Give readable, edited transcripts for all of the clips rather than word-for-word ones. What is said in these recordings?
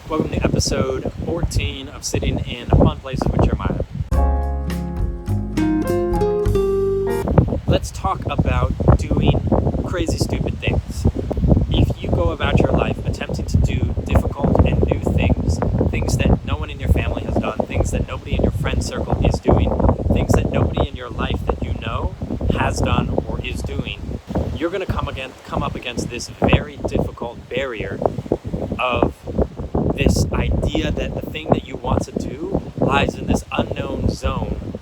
Welcome to episode 14 of Sitting in Fun Places with Jeremiah. Let's talk about doing crazy, stupid things. If you go about your life attempting to do difficult and new things, things that no one in your family has done, things that nobody in your friend circle is doing, things that nobody in your life that you know has done or is doing, you're going to come up against this very difficult barrier of this idea that the thing that you want to do lies in this unknown zone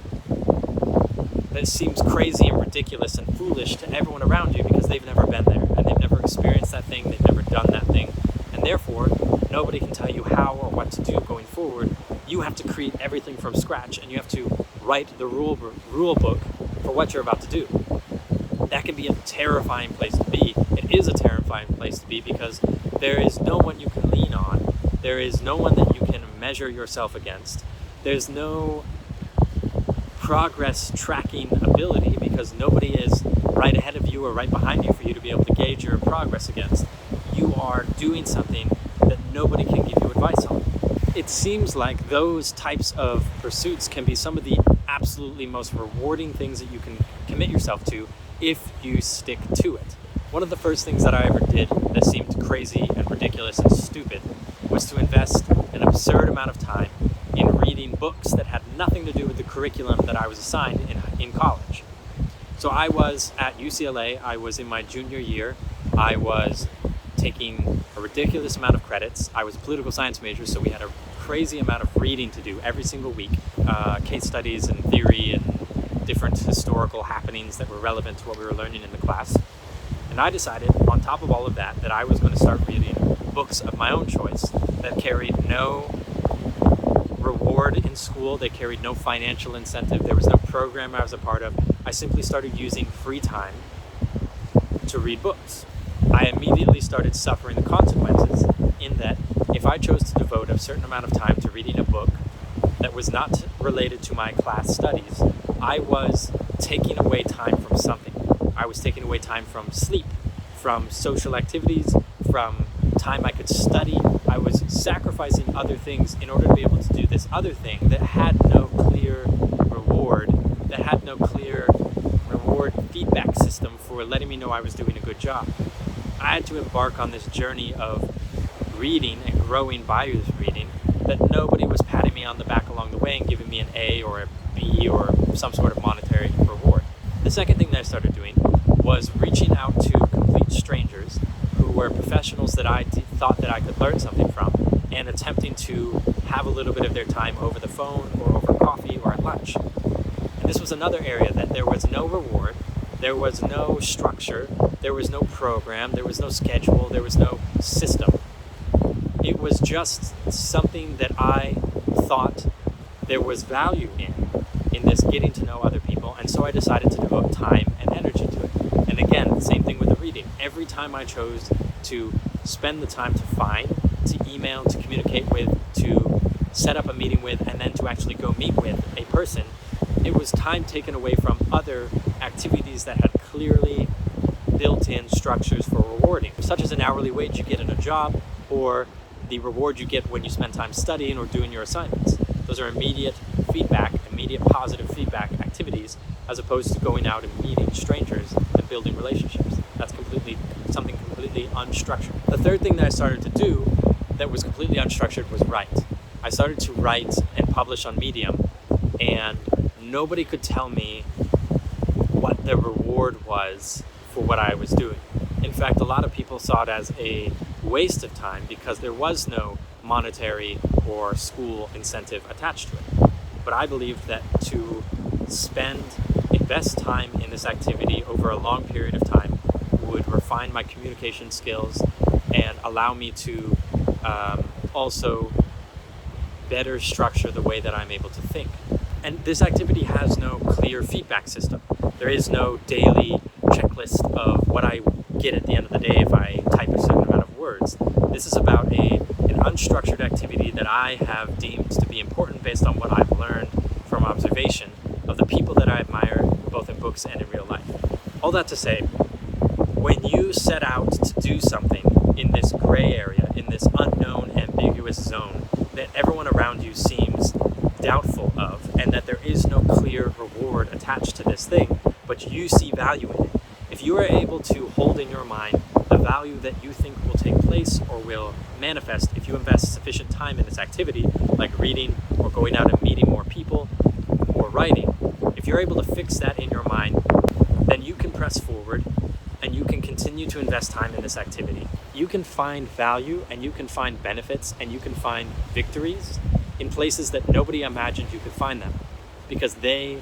that seems crazy and ridiculous and foolish to everyone around you because they've never been there and they've never experienced that thing, they've never done that thing, and therefore nobody can tell you how or what to do going forward. You have to create everything from scratch, and you have to write the rule book for what you're about to do. That can be a terrifying place to be. It is a terrifying place to be because there is no one you can lean on. There is no one that you can measure yourself against. There's no progress tracking ability because nobody is right ahead of you or right behind you for you to be able to gauge your progress against. You are doing something that nobody can give you advice on. It seems like those types of pursuits can be some of the absolutely most rewarding things that you can commit yourself to if you stick to it. One of the first things that I ever did that seemed crazy and ridiculous and stupid was to invest an absurd amount of time in reading books that had nothing to do with the curriculum that I was assigned in college. So I was at UCLA, I was in my junior year, I was taking a ridiculous amount of credits. I was a political science major, so we had a crazy amount of reading to do every single week, case studies and theory and different historical happenings that were relevant to what we were learning in the class. And I decided, on top of all of that, that I was going to start reading books of my own choice that carried no reward in school, they carried no financial incentive, there was no program I was a part of. I simply started using free time to read books. I immediately started suffering the consequences in that if I chose to devote a certain amount of time to reading a book that was not related to my class studies, I was taking away time from something. I was taking away time from sleep, from social activities, from time I could study. I was sacrificing other things in order to be able to do this other thing that had no clear reward, that had no clear reward feedback system for letting me know I was doing a good job. I had to embark on this journey of reading and growing by this reading that nobody was patting me on the back along the way and giving me an A or a B or some sort of monetary reward. The second thing that I started doing was reaching out to complete strangers who were professionals that I thought that I could learn something from and attempting to have a little bit of their time over the phone or over coffee or at lunch. And this was another area that there was no reward, there was no structure, there was no program, there was no schedule, there was no system. It was just something that I thought there was value in this getting to know other people, and so I decided to devote time and energy to it. And again, same thing with the reading. Every time I chose to spend the time to find, to email, to communicate with, to set up a meeting with, and then to actually go meet with a person, it was time taken away from other activities that had clearly built-in structures for rewarding, such as an hourly wage you get in a job, or the reward you get when you spend time studying or doing your assignments. Those are immediate feedback, immediate positive feedback activities, as opposed to going out and meeting strangers and building relationships. That's something completely unstructured. The third thing that I started to do that was completely unstructured was write. I started to write and publish on Medium, and nobody could tell me what the reward was for what I was doing. In fact, a lot of people saw it as a waste of time because there was no monetary or school incentive attached to it. But I believed that to invest time in this activity over a long period of time would refine my communication skills and allow me to also better structure the way that I'm able to think. And this activity has no clear feedback system. There is no daily checklist of what I get at the end of the day if I type a certain amount of words. This is about an unstructured activity that I have deemed to be important based on what I've learned from observation of the people that I admire, both in books and in real life. All that to say, when you set out to do something in this gray area, in this unknown, ambiguous ambiguous zone that everyone around you seems doubtful of, and that there is no clear reward attached to this thing, but you see value in it. If you are able to hold in your mind the value that you think will take place or will manifest if you invest sufficient time in this activity, like reading or going out and meeting more people or writing, if you're able to fix that in your mind, then you can press forward and you can continue to invest time in this activity. You can find value and you can find benefits and you can find victories in places that nobody imagined you could find them, because they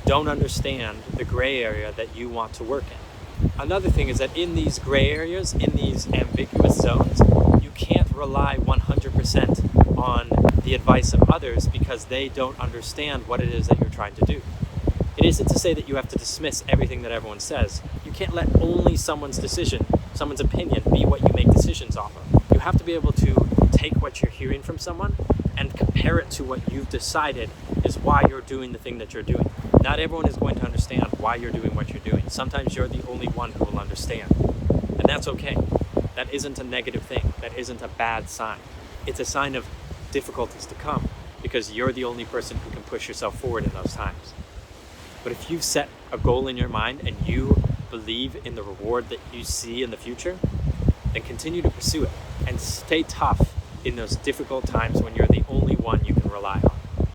don't understand the gray area that you want to work in. Another thing is that in these gray areas, in these ambiguous zones, you can't rely 100% on the advice of others because they don't understand what it is that you're trying to do. It isn't to say that you have to dismiss everything that everyone says. You can't let only someone's decision, someone's opinion, be what you make decisions off of. You have to be able to take what you're hearing from someone and compare it to what you've decided is why you're doing the thing that you're doing. Not everyone is going to understand why you're doing what you're doing. Sometimes you're the only one who will understand. And that's okay. That isn't a negative thing. That isn't a bad sign. It's a sign of difficulties to come, because you're the only person who can push yourself forward in those times. But if you've set a goal in your mind and you believe in the reward that you see in the future, then continue to pursue it and stay tough in those difficult times when you're the only one you can rely on.